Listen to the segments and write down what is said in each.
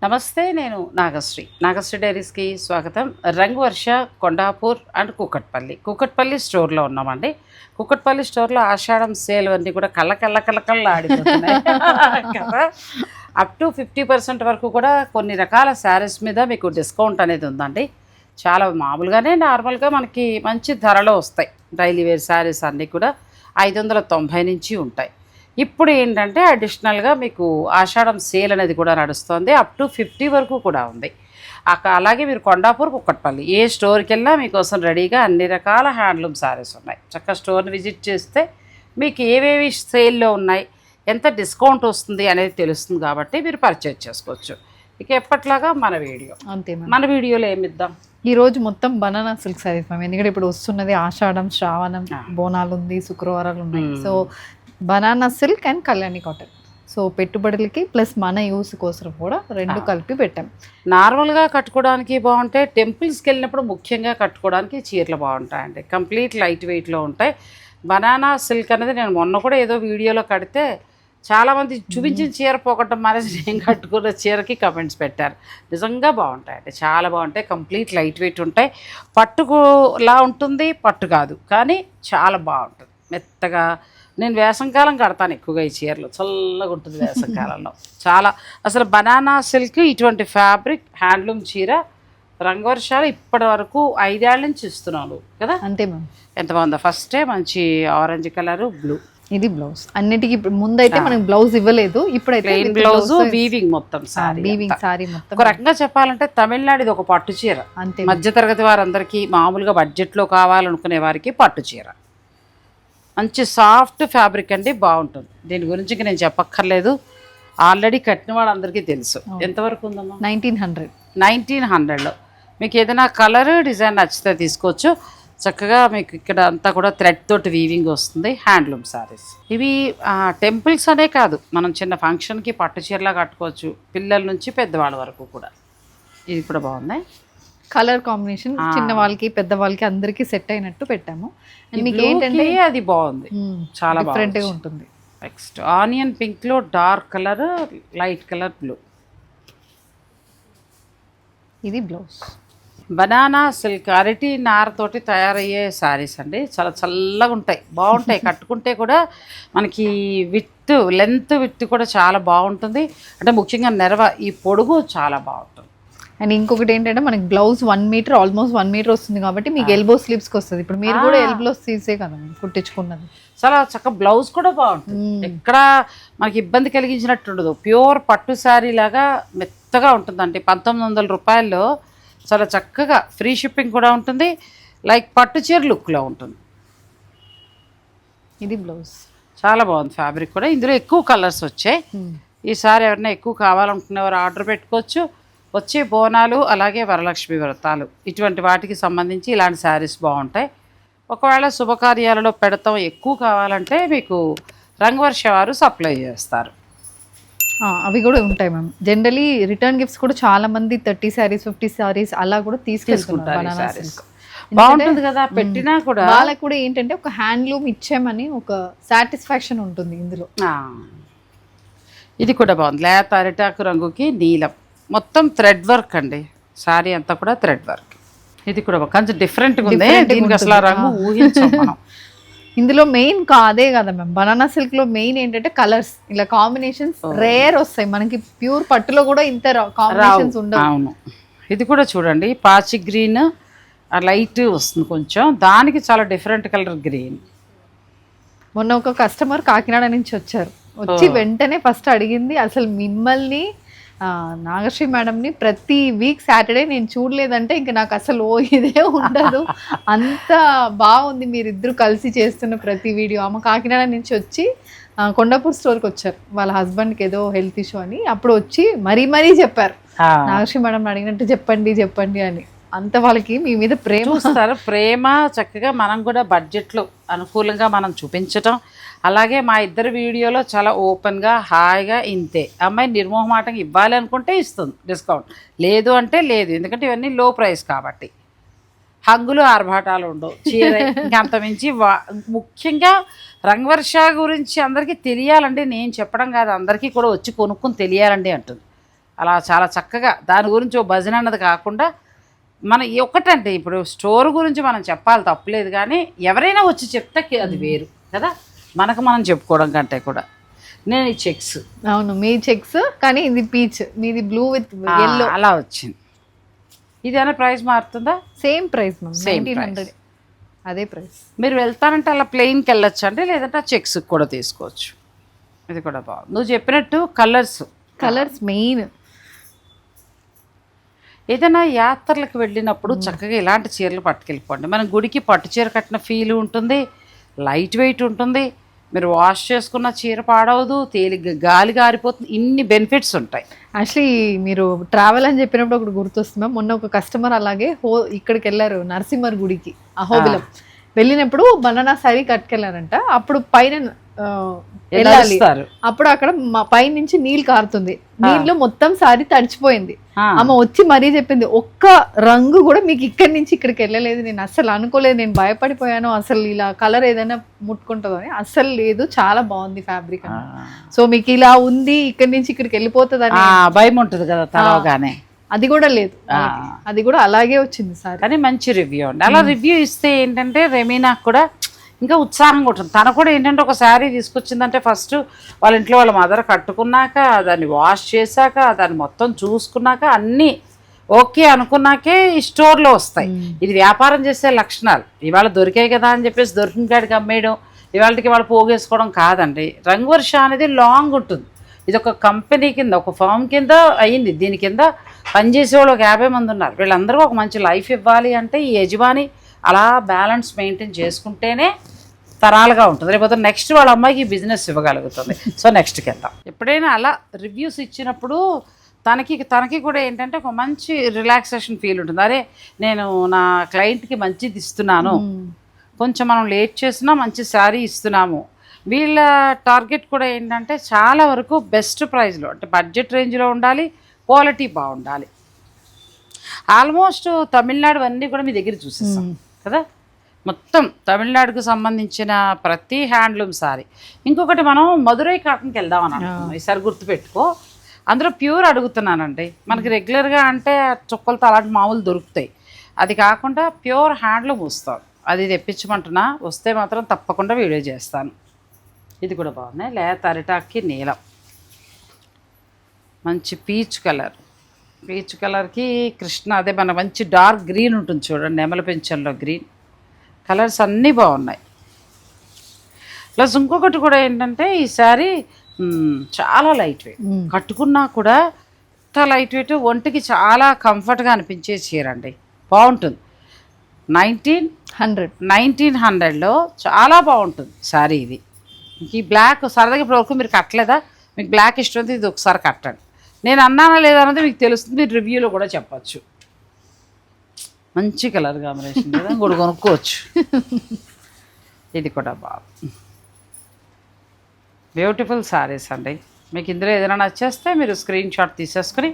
నమస్తే, నేను నాగశ్రీ డైరీస్కి స్వాగతం. రంగవర్ష, కొండాపూర్ అండ్ కూకట్పల్లి స్టోర్లో ఉన్నామండి. కూకట్పల్లి స్టోర్లో ఆషాఢం సేల్ అన్నీ కూడా కళ్ళ ఆడిపోతున్నాయి కదా. అప్ టు 50% వరకు కూడా కొన్ని రకాల శారీస్ మీద మీకు డిస్కౌంట్ అనేది ఉందండి. చాలా మామూలుగానే నార్మల్గా మనకి మంచి ధరలో వస్తాయి. డైలీ వేర్ శారీస్ అన్నీ కూడా 590 నుంచి ఉంటాయి. ఇప్పుడు ఏంటంటే అడిషనల్గా మీకు ఆషాఢం సేల్ అనేది కూడా నడుస్తుంది. అప్ టు 50 వరకు కూడా ఉంది. అలాగే మీరు కొండాపూర్, కూకట్పల్లి ఏ స్టోర్కి వెళ్ళినా మీకోసం రెడీగా అన్ని రకాల హ్యాండ్లూమ్ శారీస్ ఉన్నాయి. చక్కగా స్టోర్ని విజిట్ చేస్తే మీకు ఏవేవి సేల్లో ఉన్నాయి, ఎంత డిస్కౌంట్ వస్తుంది అనేది తెలుస్తుంది. కాబట్టి మీరు పర్చేజ్ చేసుకోవచ్చు. ఇక ఎప్పట్లాగా మన వీడియోలో ఏమిద్దాం, ఈరోజు మొత్తం బనానా సిల్క్ సారీస్ మ్యామ్. ఎందుకంటే ఇప్పుడు వస్తున్నది ఆషాఢం, శ్రావణం, బోనాలు ఉంది, శుక్రవారాలు ఉన్నాయి. So banana silk and Kalyani cotton. So పెట్టుబడులకి ప్లస్ మన యూస్ కోసం కూడా రెండు కలిపి పెట్టాం. నార్మల్గా కట్టుకోవడానికి బాగుంటాయి. టెంపుల్స్కి వెళ్ళినప్పుడు ముఖ్యంగా కట్టుకోవడానికి చీరలు బాగుంటాయండి. కంప్లీట్ లైట్ వెయిట్లో ఉంటాయి. బనానా సిల్క్ అనేది నేను మొన్న కూడా ఏదో వీడియోలో కడితే చాలామంది చూపించిన చీర పోగొట్టం మానేసి నేను కట్టుకున్న చీరకి కమెంట్స్ పెట్టారు. నిజంగా బాగుంటాయండి, చాలా బాగుంటాయి. కంప్లీట్ లైట్ వెయిట్ ఉంటాయి. పట్టుకులా ఉంటుంది, పట్టు కాదు, కానీ చాలా బాగుంటుంది. మెత్తగా నేను వేసంకాలం కడతాను ఎక్కువగా ఈ చీరలు. చల్లగా ఉంటుంది వేసంకాలంలో. చాలా అసలు బనానా సిల్క్ ఇటువంటి ఫ్యాబ్రిక్ హ్యాండ్లూమ్ చీర రంగవర్షాలు ఇప్పటి వరకు 5 ఏళ్ళ నుంచి ఇస్తున్నాను కదా. అంతే మ్యామ్. ఎంత బాగుందో. ఫస్టే మంచి ఆరెంజ్ కలరు, బ్లూ. ఇది బ్లౌజ్. అన్నిటికీ ముందైతే మనకి బ్లౌజ్ ఇవ్వలేదు, ఇప్పుడైతే ప్లెయిన్ బ్లౌజ్, వీవింగ్ మొత్తం సారీ. మొత్తం ఒక రకంగా చెప్పాలంటే తమిళనాడు ఇది ఒక పట్టు చీర. అంతే. మధ్యతరగతి వారందరికీ, మామూలుగా బడ్జెట్లో కావాలనుకునే వారికి పట్టు చీర. మంచి సాఫ్ట్ ఫ్యాబ్రిక్ అండి, బాగుంటుంది. దీని గురించి నేను చెప్పక్కర్లేదు, ఆల్రెడీ కట్టిన వాళ్ళందరికీ తెలుసు. ఎంతవరకు ఉందమ్మా? 1900లో. మీకు ఏదైనా కలర్ డిజైన్ నచ్చితే తీసుకోవచ్చు. చక్కగా మీకు ఇక్కడ అంతా కూడా థ్రెడ్ తోటి వీవింగ్ వస్తుంది. హ్యాండ్లూమ్ శారీస్ ఇవి. టెంపుల్స్ అనే కాదు, మనం చిన్న ఫంక్షన్కి పట్టు చీరలా కట్టుకోవచ్చు, పిల్లల నుంచి పెద్దవాళ్ళ వరకు కూడా. ఇది కూడా బాగుంది. కలర్ కాంబినేషన్ చిన్న వాళ్ళకి, పెద్ద వాళ్ళకి అందరికి సెట్ అయినట్టు పెట్టాము. మీకు ఏంటంటే అది బాగుంది, చాలా డిఫరెంట్గా ఉంటుంది. నెక్స్ట్ ఆనియన్ పింక్లో dark colour, light colour blue. ఇది బ్లౌజ్. బనానా సిల్క్ అరటి నారతోటి తయారయ్యే శారీస్ అండి. చాలా చల్లగా ఉంటాయి, బాగుంటాయి. కట్టుకుంటే కూడా మనకి లెంత్ విత్ కూడా చాలా బాగుంటుంది. అంటే ముఖ్యంగా నెరవ ఈ పొడుగు చాలా బాగుంటుంది. అండ్ ఇంకొకటి ఏంటంటే మనకి బ్లౌజ్ 1 మీటర్, ఆల్మోస్ట్ 1 మీటర్ వస్తుంది కాబట్టి మీకు ఎల్బో స్లీవ్స్కి వస్తుంది. ఇప్పుడు మీరు కూడా ఎల్బో స్లీవ్సే కదా కుట్టించుకున్నది. చాలా చక్కగా బ్లౌజ్ కూడా బాగుంటుంది. ఎక్కడ మనకి ఇబ్బంది కలిగించినట్టు ఉండదు. ప్యూర్ పట్టు శారీ లాగా మెత్తగా ఉంటుందండి. 1900 రూపాయల్లో చాలా చక్కగా ఫ్రీ షిప్పింగ్ కూడా ఉంటుంది. లైక్ పట్టు చీర లుక్లో ఉంటుంది. ఇది బ్లౌజ్. చాలా బాగుంది ఫ్యాబ్రిక్ కూడా. ఇందులో ఎక్కువ కలర్స్ వచ్చాయి. ఈసారి ఎవరైనా ఎక్కువ కావాలనుకునేవారు ఆర్డర్ పెట్టుకోవచ్చు. వచ్చే బోనాలు, అలాగే వరలక్ష్మి వ్రతాలు, ఇటువంటి వాటికి సంబంధించి ఇలాంటి శారీస్ బాగుంటాయి. ఒకవేళ శుభకార్యాలలో పెడతాం ఎక్కువ కావాలంటే మీకు రంగవర్ష వారు సప్లై చేస్తారు. అవి కూడా ఉంటాయి మ్యామ్. జనరలీ రిటర్న్ గిఫ్ట్స్ కూడా చాలా మంది 30 శారీస్ 50 శారీస్ అలా కూడా తీసుకెళ్తుంటారు. బాగుంటుంది కదా, పెట్టినా కూడా వాళ్ళకి కూడా ఏంటంటే ఒక హ్యాండ్లూమ్ ఇచ్చామని ఒక సాటిస్ఫాక్షన్ ఉంటుంది ఇందులో. ఇది కూడా బాగుంది. లేత అరిటాకు రంగుకి నీలం, మొత్తం థ్రెడ్ వర్క్ అండి. శారీ అంతా కూడా థ్రెడ్ వర్క్. ఇది కూడా కొంచెం డిఫరెంట్గా ఉంది. దీనికి అసలు రంగు ఊహించాం మనం. ఇందులో మెయిన్ అదే కదా మ్యామ్. బనానా సిల్క్ లో మెయిన్ ఏంటంటే కలర్స్, ఇలా కాంబినేషన్స్ రేర్ వస్తాయి. మనకి ప్యూర్ పట్టులో కూడా ఇంత కాంబినేషన్స్ ఉండవు. అవును. ఇది కూడా చూడండి, పాచి గ్రీన్ లైట్ వస్తుంది కొంచెం, దానికి చాలా డిఫరెంట్ కలర్ గ్రీన్. మొన్న ఒక కస్టమర్ కాకినాడ నుంచి వచ్చారు. వచ్చి వెంటనే ఫస్ట్ అడిగింది అసలు మిమ్మల్ని, నాగశ్రీ మేడంని ప్రతి వీక్ సాటర్డే నేను చూడలేదంటే ఇంకా నాకు అసలు ఇదే ఉండదు, అంత బాగుంది మీరిద్దరు కలిసి చేస్తున్న ప్రతి వీడియో. ఆమె కాకినాడ నుంచి వచ్చి కొండాపూర్ స్టోర్కి వచ్చారు. వాళ్ళ హస్బెండ్కి ఏదో హెల్త్ ఇష్యూ అని. అప్పుడు వచ్చి మరీ చెప్పారు, నాగశ్రీ మేడం అడిగినట్టు చెప్పండి అని. అంత వాళ్ళకి మీ మీద ప్రేమ చూస్తారు. ప్రేమ చక్కగా మనం కూడా బడ్జెట్లో అనుకూలంగా మనం చూపించటం. అలాగే మా ఇద్దరు వీడియోలో చాలా ఓపెన్గా హాయిగా ఇంతే. అమ్మాయి నిర్మోహమాటంగా ఇవ్వాలి అనుకుంటే ఇస్తుంది డిస్కౌంట్, లేదు అంటే లేదు. ఎందుకంటే ఇవన్నీ లో ప్రైస్ కాబట్టి. హంగులు ఆర్భాటాలు ఉండవు. చీర ఇంకంత మించి ముఖ్యంగా రంగవర్ష గురించి అందరికీ తెలియాలండి. నేను చెప్పడం కాదు, అందరికీ కూడా వచ్చి కొనుక్కొని తెలియాలండి అంటుంది. అలా చాలా చక్కగా దాని గురించి ఓ భజన అన్నది కాకుండా మన ఒకటంటే ఇప్పుడు స్టోర్ గురించి మనం చెప్పాలి తప్పులేదు, కానీ ఎవరైనా వచ్చి చెప్తే అది వేరు కదా, మనకు మనం చెప్పుకోవడం కంటే కూడా. నేను ఈ చెక్స్, అవును మీ చెక్స్, కానీ ఇది పీచ్, మీది బ్లూ విత్ ఎల్లో అలా వచ్చింది. ఇదేనా ప్రైస్ మారుతుందా? సేమ్ ప్రైస్ మ్యామ్, Same 1900 అదే ప్రైస్. మీరు వెళ్తానంటే అలా ప్లెయిన్కి వెళ్ళొచ్చు అండి, లేదంటే ఆ చెక్స్ కూడా తీసుకోవచ్చు. ఇది కూడా బాగుంది. నువ్వు చెప్పినట్టు కలర్స్ మెయిన్. ఏదైనా యాత్రలకు వెళ్ళినప్పుడు చక్కగా ఇలాంటి చీరలు పట్టుకెళ్ళిపోండి. మనం గుడికి పట్టు చీర కట్టిన ఫీల్ ఉంటుంది, లైట్ వెయిట్ ఉంటుంది, మీరు వాష్ చేసుకున్న చీర పాడవదు, తేలిగ్గా గాలి గారిపోతుంది, ఇన్ని బెనిఫిట్స్ ఉంటాయి. యాక్చువల్లీ మీరు ట్రావెల్ అని చెప్పినప్పుడు ఒకటి గుర్తొస్తుంది మ్యామ్. మొన్న ఒక కస్టమర్ అలాగే ఇక్కడికి వెళ్ళారు నరసింహర్ గుడికి, అహోబిలం వెళ్ళినప్పుడు బనానా శారీ కట్టుకెళ్ళారంట. అప్పుడు పైన వెళ్ళాలి, అప్పుడు అక్కడ పై నుంచి నీళ్ళు కారుతుంది, నీళ్ళు మొత్తం సారీ తడిచిపోయింది. ఆమె వచ్చి మరీ చెప్పింది, ఒక్క రంగు కూడా మీకు ఇక్కడి నుంచి ఇక్కడికి వెళ్ళలేదు, నేను అస్సలు అనుకోలేదు, నేను భయపడిపోయాను అసలు ఇలా కలర్ ఏదైనా ముట్టుకుంటుందో అని. అస్సలు లేదు, చాలా బాగుంది ఫ్యాబ్రిక్ అని. సో మీకు ఇలా ఉంది ఇక్కడి నుంచి ఇక్కడికి వెళ్ళిపోతుంది అని భయం ఉంటుంది కదా తలవగానే, అది కూడా లేదు, అది కూడా అలాగే వచ్చింది సార్. కానీ మంచి రివ్యూ అండి. అలా రివ్యూ ఇస్తే ఏంటంటే రెమీనాకు కూడా ఇంకా ఉత్సాహంగా ఉంటుంది. తను కూడా ఏంటంటే ఒక శారీ తీసుకొచ్చిందంటే ఫస్ట్ వాళ్ళ ఇంట్లో వాళ్ళ మదర్ కట్టుకున్నాక, దాన్ని వాష్ చేశాక, దాన్ని మొత్తం చూసుకున్నాక, అన్నీ ఓకే అనుకున్నాకే ఈ స్టోర్లో వస్తాయి. ఇది వ్యాపారం చేసే లక్షణాలు. ఇవాళ దొరికాయి కదా అని చెప్పేసి దొరికిన కాడికి అమ్మేయడం, ఇవాళకి వాళ్ళు పోగేసుకోవడం కాదండి. రంగువర్ష అనేది లాంగ్ ఉంటుంది. ఇది ఒక కంపెనీ కింద, ఒక ఫామ్ కింద అయ్యింది. దీని కింద పనిచేసే వాళ్ళు ఒక 50 మంది ఉన్నారు. వీళ్ళందరూ ఒక మంచి లైఫ్ ఇవ్వాలి అంటే ఈ యజమాని అలా బ్యాలెన్స్ మెయింటైన్ చేసుకుంటేనే తరాలుగా ఉంటుంది. లేకపోతే నెక్స్ట్ వాళ్ళ అమ్మాయికి బిజినెస్ ఇవ్వగలుగుతుంది. సో నెక్స్ట్కి వెళ్తాం. ఎప్పుడైనా అలా రివ్యూస్ ఇచ్చినప్పుడు తనకి కూడా ఏంటంటే ఒక మంచి రిలాక్సేషన్ ఫీల్ ఉంటుంది. అరే నేను నా క్లయింట్కి మంచిది ఇస్తున్నాను, కొంచెం మనం లేట్ చేసినా మంచి శారీ ఇస్తున్నాము. వీళ్ళ టార్గెట్ కూడా ఏంటంటే చాలా వరకు బెస్ట్ ప్రైస్లో, అంటే బడ్జెట్ రేంజ్లో ఉండాలి, క్వాలిటీ బాగుండాలి. ఆల్మోస్ట్ తమిళనాడు అన్నీ కూడా మీ దగ్గర చూసేస్తాం కదా, మొత్తం తమిళనాడుకు సంబంధించిన ప్రతి హ్యాండ్లూమ్ సారీ. ఇంకొకటి మనం మధురై కాటన్కి వెళ్దామని అనుకున్నాం, ఈసారి గుర్తుపెట్టుకో. అందులో ప్యూర్ అడుగుతున్నానండి. మనకి రెగ్యులర్గా అంటే చుక్కలతో అలాంటి మామూలు దొరుకుతాయి, అది కాకుండా ప్యూర్ హ్యాండ్లూమ్ వస్తాం, అది తెప్పించమంటున్నా. వస్తే మాత్రం తప్పకుండా వీడియో చేస్తాను. ఇది కూడా బాగున్నాయి. లేత అరిటాక్కి నీలం, మంచి పీచ్ కలర్కి కృష్ణ, అదే మన మంచి డార్క్ గ్రీన్ ఉంటుంది చూడండి, నెమల పెంచంలో గ్రీన్. కలర్స్ అన్నీ బాగున్నాయి. ప్లస్ ఇంకొకటి కూడా ఏంటంటే ఈ శారీ చాలా లైట్ వెయిట్, కట్టుకున్నా కూడా చాలా లైట్ వెయిట్, ఒంటికి చాలా కంఫర్ట్గా అనిపించే చీర అండి. బాగుంటుంది. 1900లో చాలా బాగుంటుంది శారీ ఇది. ఈ బ్లాక్ సరదాగా ఇప్పటివరకు మీరు కట్టలేదా? మీకు బ్లాక్ ఇష్టం అయితే ఇది ఒకసారి కట్టండి. నేను అన్నానా లేదా అన్నది మీకు తెలుస్తుంది, మీరు రివ్యూలో కూడా చెప్పచ్చు. మంచి కలర్ కాంబినేషన్ కదా, కూడా కొనుక్కోవచ్చు. ఇది కూడా బాగుంది. బ్యూటిఫుల్ శారీస్ అండి. మీకు ఇందులో ఏదైనా నచ్చేస్తే మీరు స్క్రీన్ షాట్ తీసేసుకుని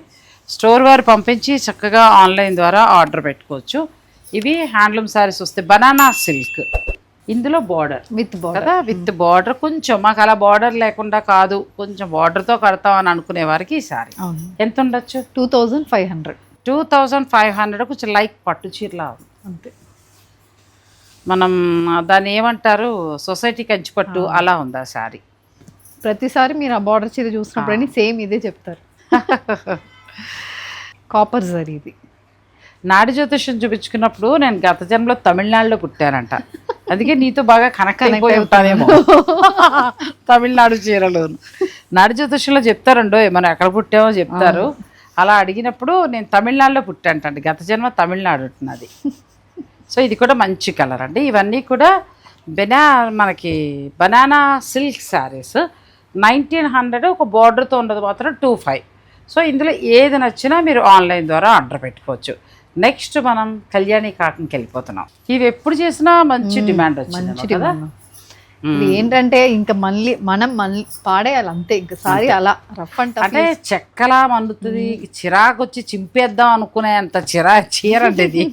స్టోర్ వారు పంపించి చక్కగా ఆన్లైన్ ద్వారా ఆర్డర్ పెట్టుకోవచ్చు. ఇవి హ్యాండ్లూమ్ శారీస్ వస్తాయి. బనానా సిల్క్, ఇందులో బార్డర్ కదా, విత్ బార్డర్. కొంచెం మాకు అలా బార్డర్ లేకుండా కాదు, కొంచెం బార్డర్తో కడతామని అనుకునే వారికి ఈ సారీ ఎంత ఉండొచ్చు? 2500 కొంచెం లైక్ పట్టు చీరలా అంతే. మనం దాన్ని ఏమంటారు, సొసైటీ కంచి పట్టు అలా ఉంది ఆ శారీ. ప్రతిసారి మీరు ఆ బార్డర్ చీర చూసినప్పుడు సేమ్ ఇదే చెప్తారు. కాపర్ జరీ ఇది. నాడి జ్యోతిష్యం చూపించుకున్నప్పుడు నేను గత జన్మలో తమిళనాడులో పుట్టానంట, అందుకే నీతో బాగా కనెక్ట్ అయిపోయి ఉంటానేమో. తమిళనాడు చీరలు నాడి జ్యోతిష్యంలో చెప్తారండో, మనం ఎక్కడ పుట్టామో చెప్తారు. అలా అడిగినప్పుడు నేను తమిళనాడులో పుట్టాంటండి, గత జన్మ తమిళనాడు ఉంటున్నది. సో ఇది కూడా మంచి కలర్ అండి. ఇవన్నీ కూడా మనకి బనానా సిల్క్ శారీస్. 1900, ఒక బార్డర్తో ఉండదు మాత్రం 2500. సో ఇందులో ఏది నచ్చినా మీరు ఆన్లైన్ ద్వారా ఆర్డర్ పెట్టుకోవచ్చు. నెక్స్ట్ మనం కళ్యాణి కాటన్కి వెళ్ళిపోతున్నాం. ఇవి ఎప్పుడు చేసినా మంచి డిమాండ్ వచ్చింది కదా. ఇది ఏంటంటే ఇంకా మనం పాడేయాలి అంతే, ఇంకా సారీ అలా రఫ్ అంటే చెక్కలా మండుతుంది, చిరాకు వచ్చి చింపేద్దాం అనుకునే అంత చీరండి ఇది.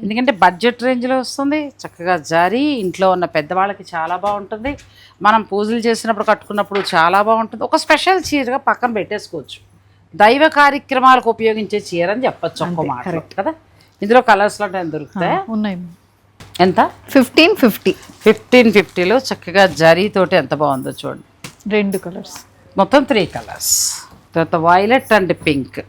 ఎందుకంటే బడ్జెట్ రేంజ్లో వస్తుంది, చక్కగా జారీ, ఇంట్లో ఉన్న పెద్దవాళ్ళకి చాలా బాగుంటుంది, మనం పూజలు చేసినప్పుడు కట్టుకున్నప్పుడు చాలా బాగుంటుంది. ఒక స్పెషల్ చీరగా పక్కన పెట్టేసుకోవచ్చు. దైవ కార్యక్రమాలకు ఉపయోగించే చీర అని చెప్పచ్చు ఒక్క మాట కదా. ఇందులో కలర్స్ లాంటి దొరుకుతాయి. ఉన్నాయి. ఎంత? 1550. 1550లో చక్కగా జరీతోటి ఎంత బాగుందో చూడండి. 2 కలర్స్, మొత్తం 3 కలర్స్. తర్వాత వైలెట్ అండ్ పింక్,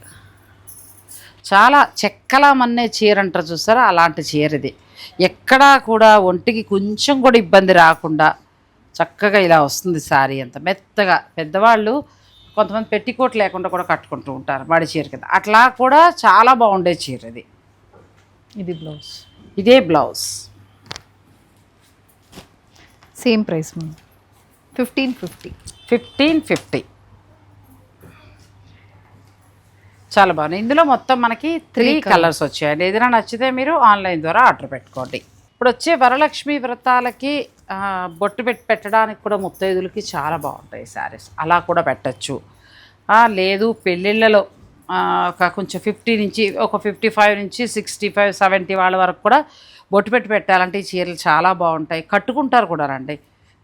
చాలా చెక్కలా మన్నే చీర అంటారు చూసారా, అలాంటి చీర ఇది. ఎక్కడా కూడా ఒంటికి కొంచెం కూడా ఇబ్బంది రాకుండా చక్కగా ఇలా వస్తుంది శారీ అంత మెత్తగా. పెద్దవాళ్ళు కొంతమంది పెట్టికోట్ లేకుండా కూడా కట్టుకుంటూ ఉంటారు వాడి చీర కింద, అట్లా కూడా చాలా బాగుండే చీర ఇది. ఇది బ్లౌజ్, ఇదే బ్లౌజ్. Same price 1550. 1550 చాలా బాగుంది. ఇందులో మొత్తం మనకి 3 కలర్స్ వచ్చాయండి. ఏదైనా నచ్చితే మీరు ఆన్లైన్ ద్వారా ఆర్డర్ పెట్టుకోండి. ఇప్పుడు వచ్చే వరలక్ష్మి వ్రతాలకి బొట్టు పెట్టడానికి కూడా ముత్తైదులకి చాలా బాగుంటాయి శారీస్, అలా కూడా పెట్టచ్చు. లేదు పెళ్ళిళ్ళలో కొంచెం 50 నుంచి ఒక 55 నుంచి 65, 70 వాళ్ళ వరకు కూడా బొట్టు పెట్టాలంటే ఈ చీరలు చాలా బాగుంటాయి. కట్టుకుంటారు కూడా రండి.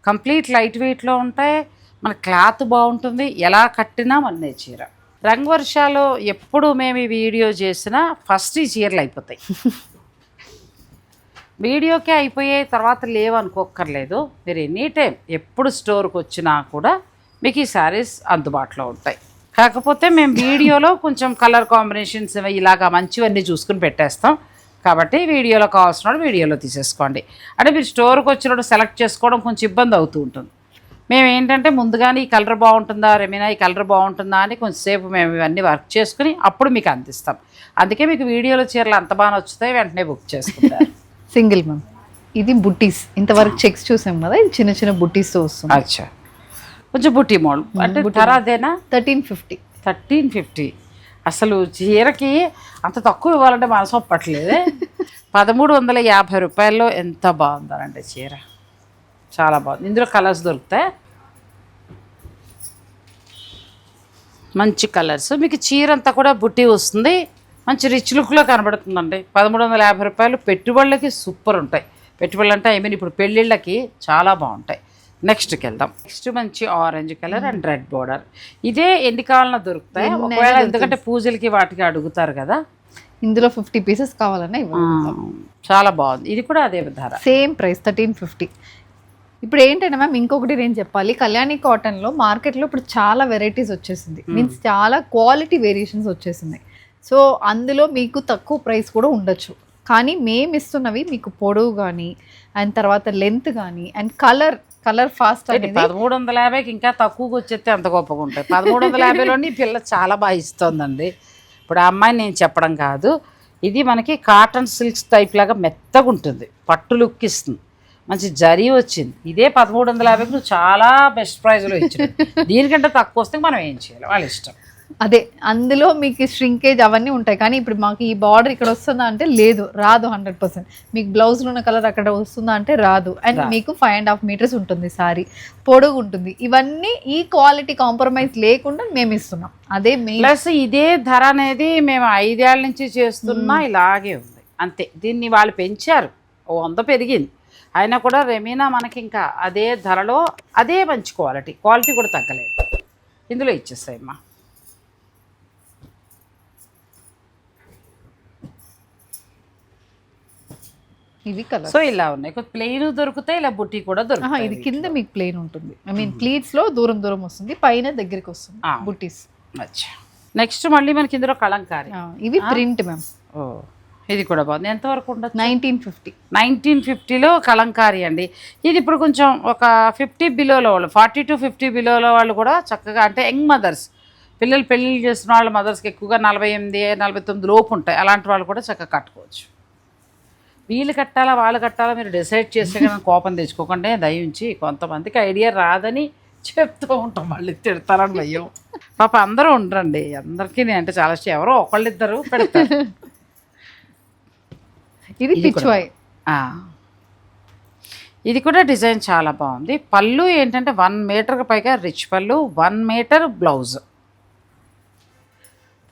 కంప్లీట్ లైట్ వెయిట్లో ఉంటాయి, మన క్లాత్ బాగుంటుంది, ఎలా కట్టినా మన్నే చీర. రంగు వర్షాలు ఎప్పుడు మేము ఈ వీడియో చేసినా ఫస్ట్ ఈ చీరలు అయిపోతాయి. వీడియోకే అయిపోయే తర్వాత లేవు అనుకోక్కర్లేదు. మీరు ఎనీ టైం ఎప్పుడు స్టోర్కి వచ్చినా కూడా మీకు ఈ శారీస్ అందుబాటులో ఉంటాయి. కాకపోతే మేము వీడియోలో కొంచెం కలర్ కాంబినేషన్స్ ఇలాగా మంచివన్నీ చూసుకుని పెట్టేస్తాం కాబట్టి వీడియోలో కావాల్సిన వీడియోలో తీసేసుకోండి. అంటే మీరు స్టోర్కి వచ్చినప్పుడు సెలెక్ట్ చేసుకోవడం కొంచెం ఇబ్బంది అవుతూ ఉంటుంది. మేము ఏంటంటే ముందుగానే ఈ కలర్ బాగుంటుందా రెమీనా, ఈ కలర్ బాగుంటుందా అని కొంచెంసేపు మేము ఇవన్నీ వర్క్ చేసుకుని అప్పుడు మీకు అందిస్తాం. అందుకే మీకు వీడియోలో చీరలు అంత బాగా నచ్చుతాయి, వెంటనే బుక్ చేసుకుంటారు. Single ma'am. ఇది బుట్టీస్, ఇంతవరకు చెక్స్ చూసాం కదా, ఇది చిన్న చిన్న బుట్టీస్తో వస్తుంది. అచ్చా, కొంచెం బుట్టి మోడల్ అంటే ధరదేనా? 1350. 1350. అసలు చీరకి అంత తక్కువ ఇవ్వాలంటే మనసు ఒప్పట్లేదే. 1350 రూపాయల్లో ఎంత బాగుందనంటే చీర, చాలా బాగుంది. ఇందులో కలర్స్ దొరుకుతాయి, మంచి కలర్స్. మీకు చీర అంతా కూడా బుట్టి వస్తుంది, మంచి రిచ్ లుక్లో కనబడుతుందండి. 1350 రూపాయలు పెట్టుబడులకి సూపర్ ఉంటాయి. పెట్టుబడులు అంటే ఐ మీన్ ఇప్పుడు పెళ్ళిళ్ళకి చాలా బాగుంటాయి. నెక్స్ట్కి వెళ్దాం. నెక్స్ట్ మంచి orange colour and red border. ఇదే ఎన్ని కావాలన్నా దొరుకుతాయి ఒకవేళ, ఎందుకంటే పూజలకి వాటికి అడుగుతారు కదా. ఇందులో 50 పీసెస్ కావాలన్నా చాలా బాగుంది. ఇది కూడా అదే ధర, సేమ్ ప్రైస్ 1350. ఇప్పుడు ఏంటంటే మ్యామ్ ఇంకొకటి నేను చెప్పాలి, కళ్యాణి కాటన్లో మార్కెట్లో ఇప్పుడు చాలా వెరైటీస్ వచ్చేసింది, మీన్స్ చాలా క్వాలిటీ వేరియేషన్స్ వచ్చేసింది. సో అందులో మీకు తక్కువ ప్రైస్ కూడా ఉండొచ్చు, కానీ మేము ఇస్తున్నవి మీకు పొడవు కానీ అండ్ తర్వాత లెంత్ కానీ అండ్ కలర్ ఫాస్ట్ అనేది 1350కి ఇంకా తక్కువగా వచ్చేస్తే అంత గొప్పగా ఉంటాయి. 1350లోని పిల్ల చాలా బాగా ఇస్తుందండి. ఇప్పుడు ఆ అమ్మాయిని నేను చెప్పడం కాదు, ఇది మనకి కాటన్ సిల్క్స్ టైప్ లాగా మెత్తగా ఉంటుంది, పట్టు లుక్ ఇస్తుంది, మంచి జరీ వచ్చింది. ఇదే 1350కి నువ్వు చాలా బెస్ట్ ప్రైస్లో ఇచ్చింది. దీనికంటే తక్కువ వస్తే మనం ఏం చేయాలి, వాళ్ళ ఇష్టం. అదే అందులో మీకు ష్రింకేజ్ అవన్నీ ఉంటాయి, కానీ ఇప్పుడు మాకు ఈ బార్డర్ ఇక్కడ వస్తుందా అంటే లేదు, రాదు. 100% మీకు బ్లౌజ్లో ఉన్న కలర్ అక్కడ వస్తుందా అంటే రాదు. అండ్ మీకు 5.5 మీటర్స్ ఉంటుంది సారీ, పొడుగు ఉంటుంది. ఇవన్నీ ఈ క్వాలిటీ కాంప్రమైజ్ లేకుండా మేము ఇస్తున్నాం. అదే మెయిన్. ప్లస్ ఇదే ధర అనేది మేము 5 ఏళ్ళ నుంచి చేస్తున్నా ఇలాగే ఉంది అంతే. దీన్ని వాళ్ళు పెంచారు, 100 పెరిగింది అయినా కూడా రెమీనా మనకి ఇంకా అదే ధరలో అదే మంచి క్వాలిటీ కూడా తగ్గలేదు. ఇందులో ఇచ్చేస్తాయమ్మా. ఇవి కలర్. సో ఇలా ఉన్నాయి, ప్లెయిన్ దొరుకుతాయి, ఇలా బుట్టి కూడా దొరుకుతాయి. ఇది కింద మీకు ప్లెయిన్ ఉంటుంది, ఐ మీన్ ప్లీట్స్ లో దూరం వస్తుంది, పైన దగ్గరికి వస్తుంది బుట్టీస్. అచ్చా, నెక్స్ట్ మళ్ళీ మనకి ఇందులో కలంకారీ. ఇవి ప్రింట్ మ్యామ్. ఓ ఇది కూడా బాగుంది. ఎంతవరకు ఉండదు? 1950. 1950లో కలంకారీ అండి. ఇది ఇప్పుడు కొంచెం ఒక 50 బిలోలో వాళ్ళు, 40 to 50 బిలోలో వాళ్ళు కూడా చక్కగా, అంటే యంగ్ మదర్స్, పిల్లలు పెళ్ళిళ్ళు చేస్తున్న వాళ్ళ మదర్స్కి ఎక్కువగా 48, 49 లోపు ఉంటాయి, అలాంటి వాళ్ళు కూడా చక్కగా కట్టుకోవచ్చు. వీళ్ళు కట్టాలా వాళ్ళు కట్టాలా మీరు డిసైడ్ చేస్తే కానీ కోపం తెచ్చుకోకండి దయించి. కొంతమందికి ఐడియా రాదని చెప్తూ ఉంటాం, మళ్ళీ తిడతారని భయం. పాప అందరూ ఉండరండి, అందరికీ నేను అంటే చాలా ఇష్టం, ఎవరో ఒకళ్ళిద్దరు పెడతారు. ఇది పిచ్వాయ్. ఇది కూడా డిజైన్ చాలా బాగుంది. పళ్ళు ఏంటంటే 1 మీటర్కి పైగా రిచ్ పళ్ళు, 1 మీటర్ బ్లౌజ్,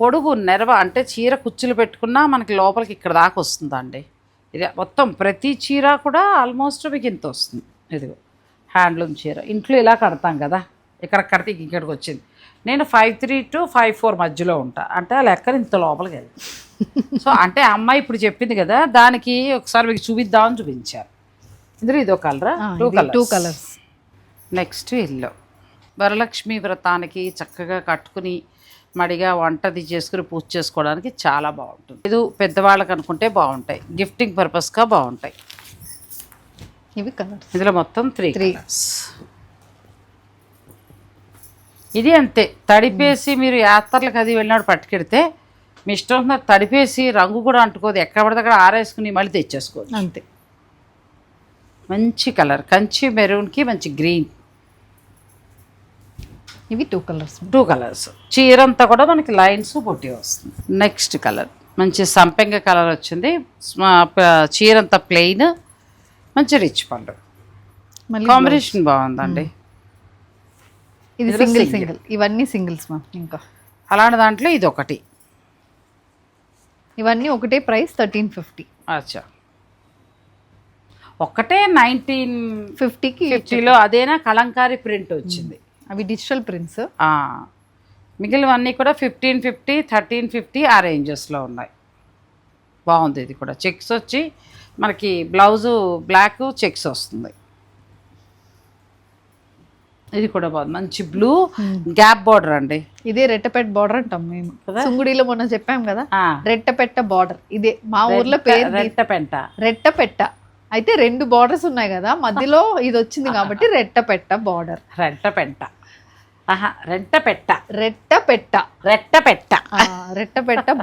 పొడుగు నెరవ, అంటే చీర కుచ్చులు పెట్టుకున్నా మనకి లోపలికి ఇక్కడ దాకా వస్తుందండి. ఇది మొత్తం ప్రతి చీర కూడా ఆల్మోస్ట్ మీకు ఇంత వస్తుంది. ఇదిగో హ్యాండ్లూమ్ చీర, ఇంట్లో ఇలా కడతాం కదా, ఇక్కడ కడితే ఇక్కడికి వచ్చింది. నేను 5'3" to 5'4" మధ్యలో ఉంటా, అంటే ఆ లెక్కన ఇంత లోపలికి వెళ్ళి. సో అంటే అమ్మాయి ఇప్పుడు చెప్పింది కదా, దానికి ఒకసారి మీకు చూపిద్దామని చూపించారు. ఇందులో ఇదో కలరా, 2 కలర్స్. నెక్స్ట్ ఇల్లు వరలక్ష్మి వ్రతానికి చక్కగా కట్టుకుని మడిగా వంటది చేసుకుని పూజ చేసుకోవడానికి చాలా బాగుంటుంది. ఇది పెద్దవాళ్ళకి అనుకుంటే బాగుంటాయి, గిఫ్టింగ్ పర్పస్గా బాగుంటాయి. ఇవి కలర్స్, ఇందులో మొత్తం 3 కలర్స్. ఇది అంతే, తడిపేసి మీరు యాత్రలకు అది వెళ్ళినప్పుడు పట్టుకెడితే మీ ఇష్టం ఉన్నది తడిపేసి రంగు కూడా అంటుకోదు, ఎక్కడ పడితే అక్కడ ఆరేసుకుని మళ్ళీ తెచ్చేసుకోవచ్చు అంతే. మంచి కలర్, కంచి మెరూన్కి మంచి గ్రీన్. ఇవి 2 కలర్స్. 2 కలర్స్. చీరంతా కూడా మనకి లైన్స్ బొట్టి వస్తుంది. నెక్స్ట్ కలర్ మంచి సంపెంగ కలర్ వచ్చింది, చీరంతా ప్లెయిన్, మంచి రిచ్ పళ్ళు, కాంబినేషన్ బాగుందండి. ఇది సింగిల్, ఇవన్నీ సింగిల్స్ మా. ఇంకా అలాంటి దాంట్లో ఇది ఒకటి, ఇవన్నీ ఒకటే ప్రైస్ 1350. అచ్చా, ఒక్కటే 1950లో. అదేనా కలంకారీ ప్రింట్ వచ్చింది, అవి డిజిటల్ ప్రింట్స్. మిగిలినవన్నీ కూడా 1550, 1350 ఆ రేంజెస్లో ఉన్నాయి. బాగుంది. ఇది కూడా చెక్స్ వచ్చి మనకి బ్లౌజు బ్లాక్ చెక్స్ వస్తుంది. ఇది కూడా బాగుంది, మంచి బ్లూ గ్యాప్ బార్డర్ అండి. ఇదే రెట్టపెట్ట బార్డర్ అంటాం మేము, సుంగుడిలో మొన్న చెప్పాం కదా, రెట్టపెట్ట బార్డర్. ఇదే మా ఊర్లో పేరు రెట్టపెట్ట. అయితే 2 బార్డర్స్ ఉన్నాయి కదా, మధ్యలో ఇది వచ్చింది కాబట్టి రెట్టపెట్ట బార్డర్. రెట్టపెట్ట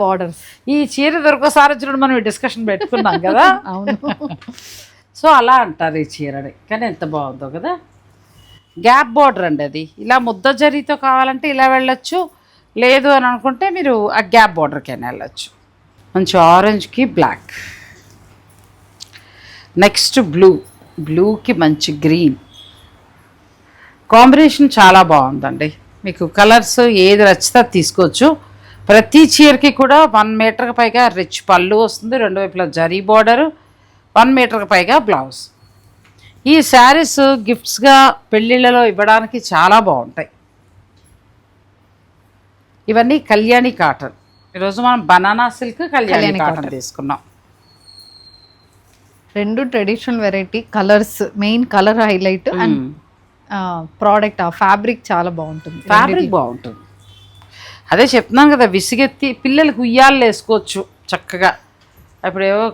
బార్డర్స్. ఈ చీర దొరకసారి వచ్చినప్పుడు మనం డిస్కషన్ పెట్టుకున్నాం కదా. అవును. సో అలా అంటారు ఈ చీరని, కానీ ఎంత బాగుందో కదా. గ్యాప్ బార్డర్ అండి అది. ఇలా ముద్ద జరీతో కావాలంటే ఇలా వెళ్ళొచ్చు, లేదు అని అనుకుంటే మీరు ఆ గ్యాప్ బార్డర్కైనా వెళ్ళొచ్చు. మంచి ఆరెంజ్కి బ్లాక్. నెక్స్ట్ బ్లూకి మంచి గ్రీన్ కాంబినేషన్ చాలా బాగుందండి. మీకు కలర్స్ ఏది నచ్చితే తీసుకోవచ్చు. ప్రతి చీరకి కూడా 1 మీటర్కి పైగా రిచ్ పళ్ళు వస్తుంది, 2 వైపులా జరీ బార్డరు, 1 మీటర్కి పైగా బ్లౌజ్. ఈ శారీస్ గిఫ్ట్స్గా పెళ్ళిళ్ళలో ఇవ్వడానికి చాలా బాగుంటాయి. ఇవన్నీ కళ్యాణి కాటన్. ఈరోజు మనం బనానా సిల్క్ కళ్యాణి కాటన్ తీసుకున్నాం. 2 traditional variety colours, main colour highlight and product, ఆ ఫ్యాబ్రిక్ చాలా బాగుంటుంది. ఫ్యాబ్రిక్ బాగుంటుంది, అదే చెప్తున్నాను కదా. విసిగెత్తి పిల్లలకి ఉయ్యాలు వేసుకోవచ్చు చక్కగా. ఇప్పుడు ఏవో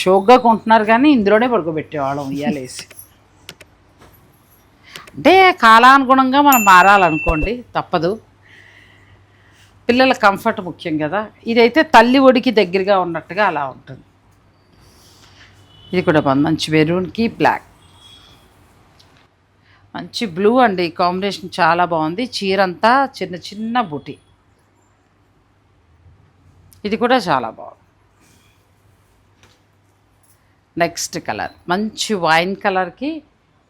షోక్గా కొంటున్నారు కానీ ఇందులోనే పడుకోబెట్టేవాళ్ళం ఉయ్యాలేసి. అంటే కాలానుగుణంగా మనం మారాలనుకోండి, తప్పదు. పిల్లల కంఫర్ట్ ముఖ్యం కదా. ఇదైతే తల్లి ఒడికి దగ్గరగా ఉన్నట్టుగా అలా ఉంటుంది. ఇది కూడా బాగుంది, మంచి మెరూన్కి బ్లాక్, మంచి బ్లూ అండి. కాంబినేషన్ చాలా బాగుంది. చీరంతా చిన్న చిన్న బుటీ. ఇది కూడా చాలా బాగుంది. నెక్స్ట్ కలర్ మంచి వైన్ కలర్కి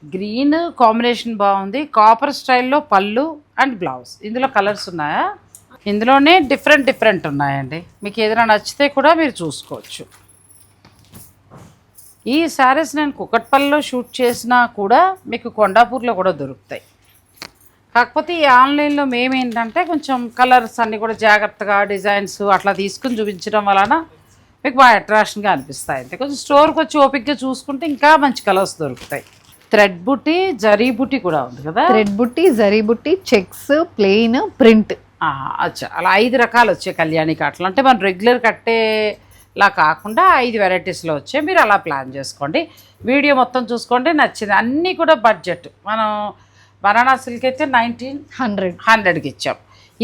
గ్రీన్ కాంబినేషన్ బాగుంది. కాపర్ స్టైల్లో పళ్ళు అండ్ బ్లౌజ్. ఇందులో కలర్స్ ఉన్నాయా? ఇందులోనే డిఫరెంట్ ఉన్నాయండి. మీకు ఏదైనా నచ్చితే కూడా మీరు చూసుకోవచ్చు. ఈ శారీస్ నేను కుకట్పల్లిలో షూట్ చేసినా కూడా మీకు కొండాపూర్లో కూడా దొరుకుతాయి. కాకపోతే ఈ ఆన్లైన్లో మేమేంటంటే కొంచెం కలర్స్ అన్నీ కూడా జాగ్రత్తగా డిజైన్స్ అట్లా తీసుకుని చూపించడం వలన మీకు బాగా అట్రాక్షన్గా అనిపిస్తాయి. అంతే, కొంచెం స్టోర్కి వచ్చి ఓపిక్గా చూసుకుంటే ఇంకా మంచి కలర్స్ దొరుకుతాయి. థ్రెడ్ బుట్టి, జరీ బుట్టి కూడా ఉంది కదా. థ్రెడ్ బుట్టి, జరీ బుట్టి, చెక్స్, ప్లెయిన్, ప్రింట్. అచ్చా, అలా 5 రకాలు వచ్చాయి కళ్యాణి కాటలు. అంటే మనం రెగ్యులర్ కట్టేలా కాకుండా 5 వెరైటీస్లో వచ్చాయి. మీరు అలా ప్లాన్ చేసుకోండి. వీడియో మొత్తం చూసుకోండి, నచ్చింది. అన్నీ కూడా బడ్జెట్. మనం బనానా సిల్క్ అయితే 1900కి ఇచ్చాం.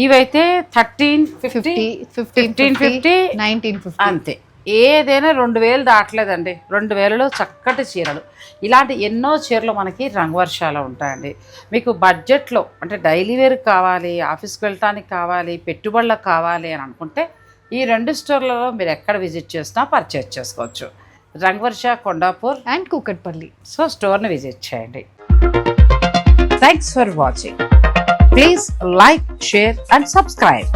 ఇవైతే 1350, 1550, 1950 అంతే. ఏదైనా 2000 దాటలేదండి. 2000లో చక్కటి చీరలు. ఇలాంటి ఎన్నో చీరలు మనకి రంగవర్షాలు ఉంటాయండి. మీకు బడ్జెట్లో అంటే డైలీ వేర్ కావాలి, ఆఫీస్కి వెళ్ళటానికి కావాలి, పెట్టుబడులకు కావాలి అని అనుకుంటే ఈ 2 స్టోర్లలో మీరు ఎక్కడ విజిట్ చేసినా పర్చేజ్ చేసుకోవచ్చు. రంగవర్ష, కొండాపూర్ అండ్ కూకట్పల్లి. సో స్టోర్ని విజిట్ చేయండి. Thanks for watching. Please like, share and subscribe.